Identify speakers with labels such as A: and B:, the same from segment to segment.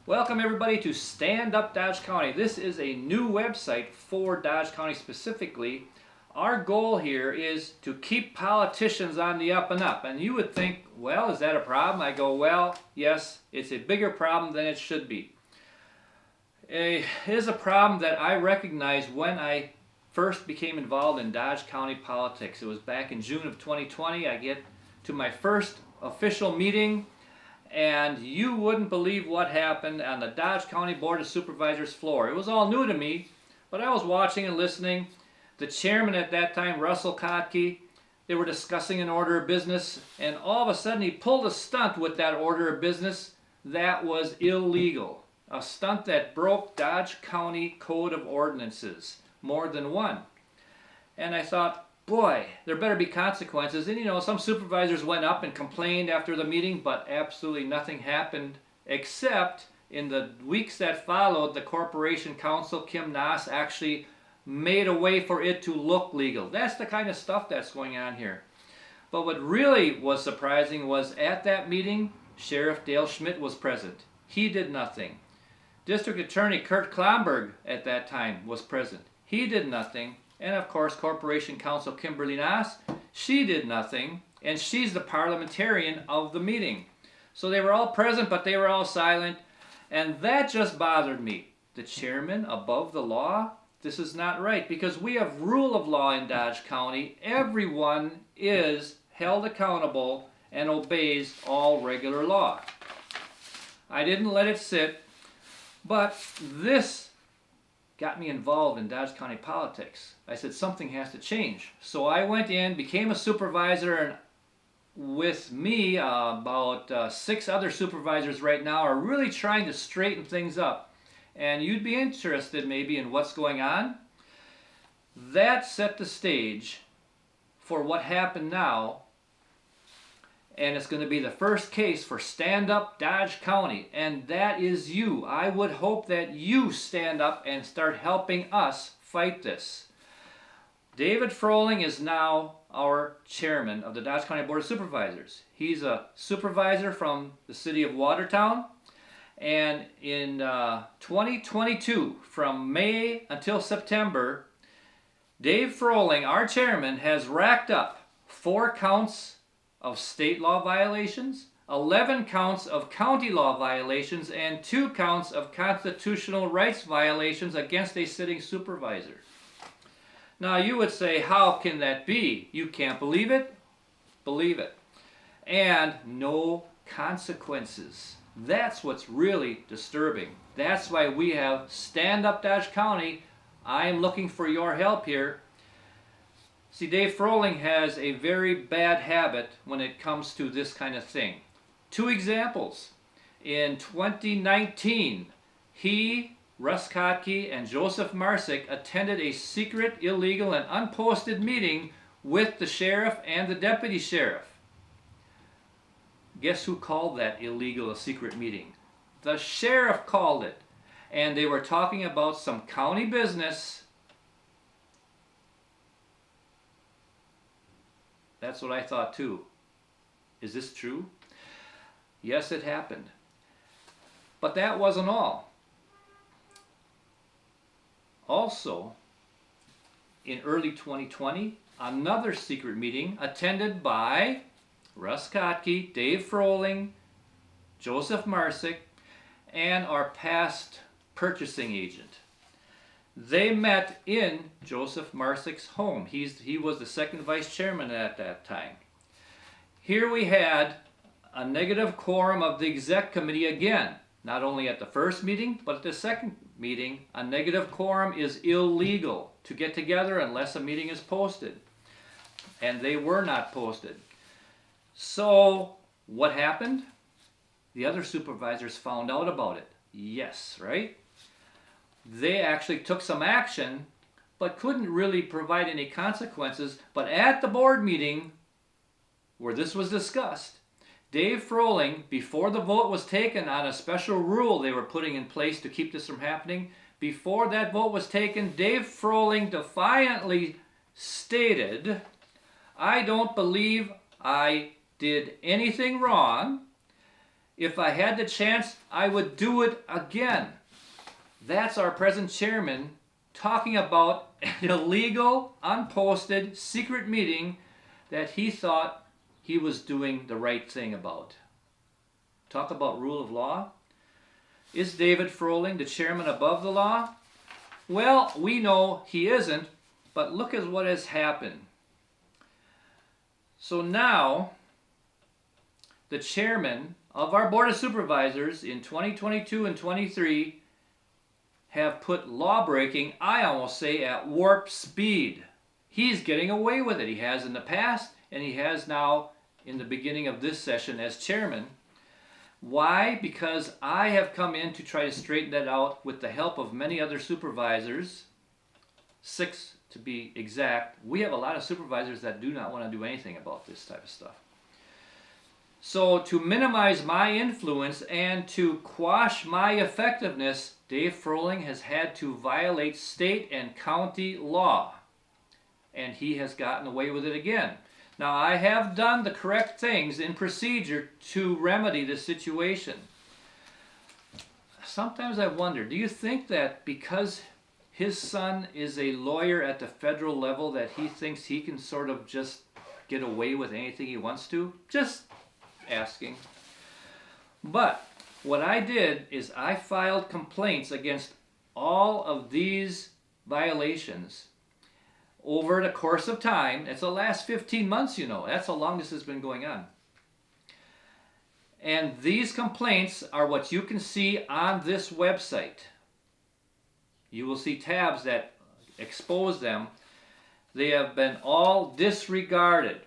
A: Welcome everybody to Stand Up Dodge County. This is a new website for Dodge County specifically. Our goal here is to keep politicians on the up and up. And you would think, well, is that a problem? I go, well, yes, it's a bigger problem than it should be. It is a problem that I recognized when I first became involved in Dodge County politics. It was back in June of 2020. I get to my first official meeting, and you wouldn't believe what happened on the Dodge County Board of Supervisors floor. It was all new to me, but I was watching and listening. The chairman at that time, Russell Kotke, they were discussing an order of business, and all of a sudden he pulled a stunt with that order of business that was illegal. A stunt that broke Dodge County Code of Ordinances, more than one. And I thought, boy, there better be consequences. And some supervisors went up and complained after the meeting, but absolutely nothing happened, except in the weeks that followed, the Corporation Counsel, Kim Naas, actually made a way for it to look legal. That's the kind of stuff that's going on here. But what really was surprising was at that meeting, Sheriff Dale Schmidt was present. He did nothing. District Attorney Kurt Klomberg at that time was present. He did nothing. And of course, Corporation Counsel Kimberly Naas, she did nothing. And she's the parliamentarian of the meeting. So they were all present, but they were all silent. And that just bothered me. The chairman above the law? This is not right, because we have rule of law in Dodge County. Everyone is held accountable and obeys all regular law. I didn't let it sit, but this got me involved in Dodge County politics. I said something has to change. So I went in, became a supervisor, and with me, about 6 other supervisors right now are really trying to straighten things up. And you'd be interested maybe in what's going on. That set the stage for what happened now. And it's going to be the first case for Stand Up Dodge County. And that is you. I would hope that you stand up and start helping us fight this. David Froling is now our chairman of the Dodge County Board of Supervisors. He's a supervisor from the city of Watertown. And in 2022, from May until September, Dave Froling, our chairman, has racked up 4 counts of state law violations, 11 counts of county law violations, and 2 counts of constitutional rights violations against a sitting supervisor. Now you would say, how can that be? You can't believe it? Believe it. And no consequences. That's what's really disturbing. That's why we have Stand Up Dodge County. I am looking for your help here. See, Dave Froling has a very bad habit when it comes to this kind of thing. 2 examples. In 2019, he, Russ Kotke, and Joseph Marsick attended a secret, illegal, and unposted meeting with the sheriff and the deputy sheriff. Guess who called that illegal, a secret meeting? The sheriff called it. And they were talking about some county business. That's what I thought too. Is this true? Yes, it happened. But that wasn't all. Also, in early 2020, another secret meeting attended by Russ Kotke, Dave Froling, Joseph Marsick, and our past purchasing agent. They met in Joseph Marsick's home. He was the second vice chairman at that time. Here we had a negative quorum of the exec committee again. Not only at the first meeting, but at the second meeting, a negative quorum is illegal to get together unless a meeting is posted. And they were not posted. So, what happened? The other supervisors found out about it. Yes, right? They actually took some action, but couldn't really provide any consequences. But at the board meeting, where this was discussed, Dave Froling, before the vote was taken on a special rule they were putting in place to keep this from happening, before that vote was taken, Dave Froling defiantly stated, "I don't believe I did anything wrong, If I had the chance, I would do it again. That's our present chairman talking about an illegal, unposted, secret meeting that he thought he was doing the right thing about. Talk about rule of law. Is David Froling the chairman above the law? Well, we know he isn't, but look at what has happened. So now, the chairman of our Board of Supervisors in 2022 and 23 have put law-breaking, I almost say, at warp speed. He's getting away with it. He has in the past, and he has now in the beginning of this session as chairman. Why? Because I have come in to try to straighten that out with the help of many other supervisors, 6 to be exact. We have a lot of supervisors that do not want to do anything about this type of stuff. So to minimize my influence and to quash my effectiveness, Dave Froling has had to violate state and county law. And he has gotten away with it again. Now, I have done the correct things in procedure to remedy this situation. Sometimes I wonder, do you think that because his son is a lawyer at the federal level that he thinks he can sort of just get away with anything he wants to? Just asking. But what I did is I filed complaints against all of these violations over the course of time. It's the last 15 months, you know. That's how long this has been going on. And these complaints are what you can see on this website. You will see tabs that expose them. They have been all disregarded.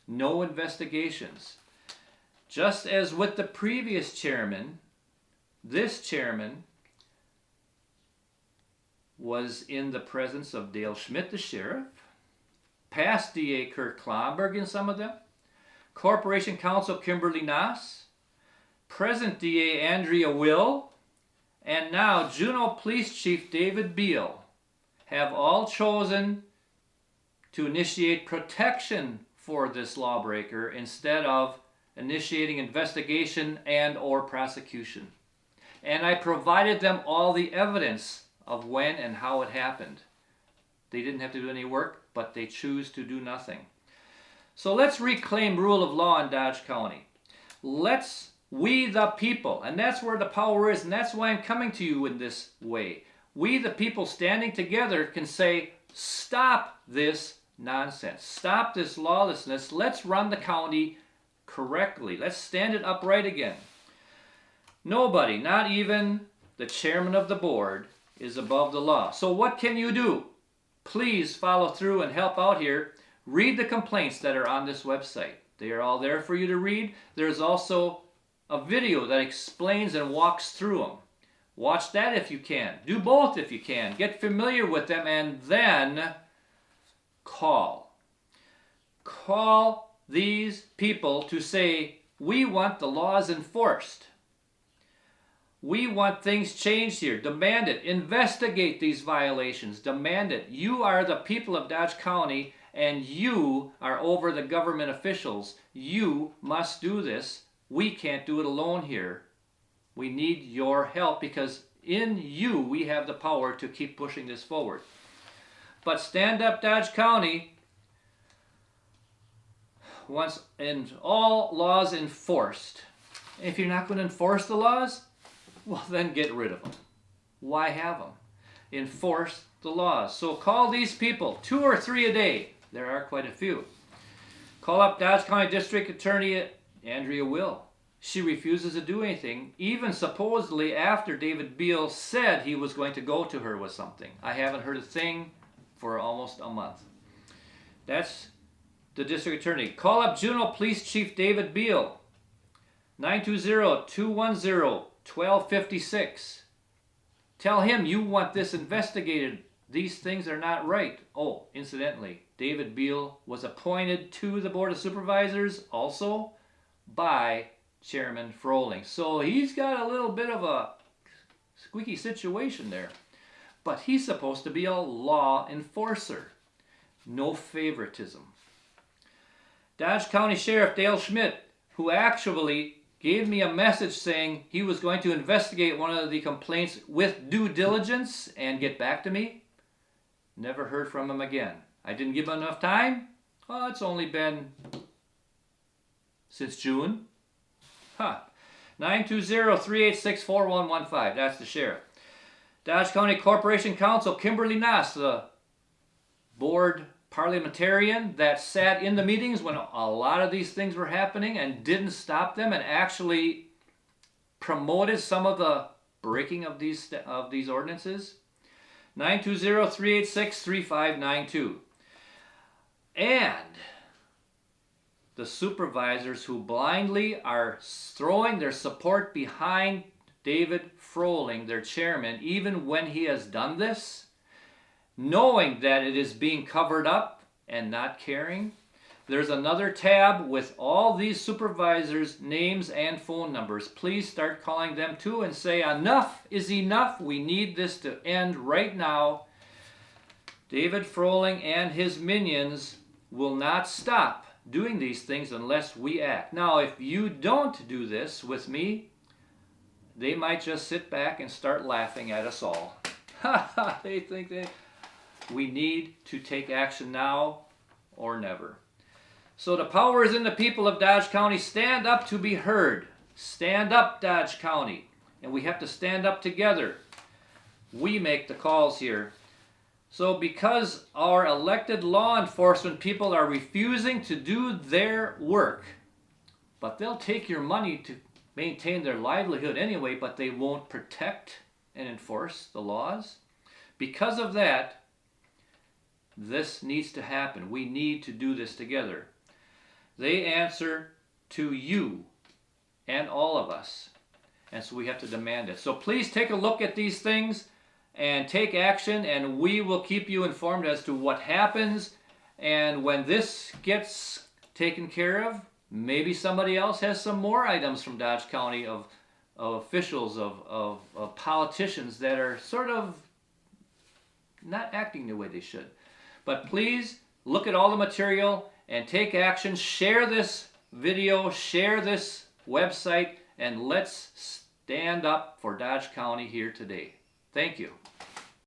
A: No investigations. Just as with the previous chairman, this chairman was in the presence of Dale Schmidt, the sheriff, past DA Kirk Klomberg in some of them, Corporation Counsel Kimberly Nass, present DA Andrea Will, and now Juneau Police Chief David Beal have all chosen to initiate protection for this lawbreaker instead of initiating investigation and or prosecution. And I provided them all the evidence of when and how it happened. They didn't have to do any work, but they choose to do nothing. So let's reclaim rule of law in Dodge County. We the people, and that's where the power is, and that's why I'm coming to you in this way. We the people standing together can say, stop this nonsense. Stop this lawlessness. Let's run the county correctly. Let's stand it upright again. Nobody, not even the chairman of the board, is above the law. So what can you do? Please follow through and help out here. Read the complaints that are on this website. They are all there for you to read. There's also a video that explains and walks through them. Watch that if you can. Do both if you can. Get familiar with them and then call. Call these people to say, we want the laws enforced. We want things changed here. Demand it. Investigate these violations. Demand it. You are the people of Dodge County and you are over the government officials. You must do this. We can't do it alone here. We need your help because in you we have the power to keep pushing this forward. But stand up Dodge County wants all laws enforced. If you're not going to enforce the laws, well then get rid of them. Why have them? Enforce the laws. So call these people, 2 or 3 a day. There are quite a few. Call up Dodge County District Attorney Andrea Will. She refuses to do anything, even supposedly after David Beal said he was going to go to her with something. I haven't heard a thing for almost a month. That's the district attorney. Call up Juneau Police Chief David Beal, 920-210-1256. Tell him you want this investigated. These things are not right. Oh, incidentally, David Beal was appointed to the Board of Supervisors also by Chairman Froling. So he's got a little bit of a squeaky situation there. But he's supposed to be a law enforcer. No favoritism. Dodge County Sheriff Dale Schmidt, who actually gave me a message saying he was going to investigate one of the complaints with due diligence and get back to me. Never heard from him again. I didn't give him enough time. Well, it's only been since June. 920-386-4115. That's the sheriff. Dodge County Corporation Counsel Kimberly Nass, the board parliamentarian that sat in the meetings when a lot of these things were happening and didn't stop them and actually promoted some of the breaking of these ordinances. 920-386-3592. And the supervisors who blindly are throwing their support behind David Froling, their chairman, even when he has done this, knowing that it is being covered up and not caring. There's another tab with all these supervisors' names and phone numbers. Please start calling them too and say enough is enough. We need this to end right now. David Froling and his minions will not stop doing these things unless we act. Now, if you don't do this with me, they might just sit back and start laughing at us all. They think we need to take action now or never. So the power is in the people of Dodge County. Stand up to be heard. Stand up, Dodge County. And we have to stand up together. We make the calls here. So because our elected law enforcement people are refusing to do their work, but they'll take your money to maintain their livelihood anyway, but they won't protect and enforce the laws. Because of that, this needs to happen. We need to do this together. They answer to you and all of us. And so we have to demand it. So please take a look at these things and take action, and we will keep you informed as to what happens. And when this gets taken care of, maybe somebody else has some more items from Dodge County of officials, of politicians that are sort of not acting the way they should. But please look at all the material and take action. Share this video, share this website, and let's stand up for Dodge County here today. Thank you.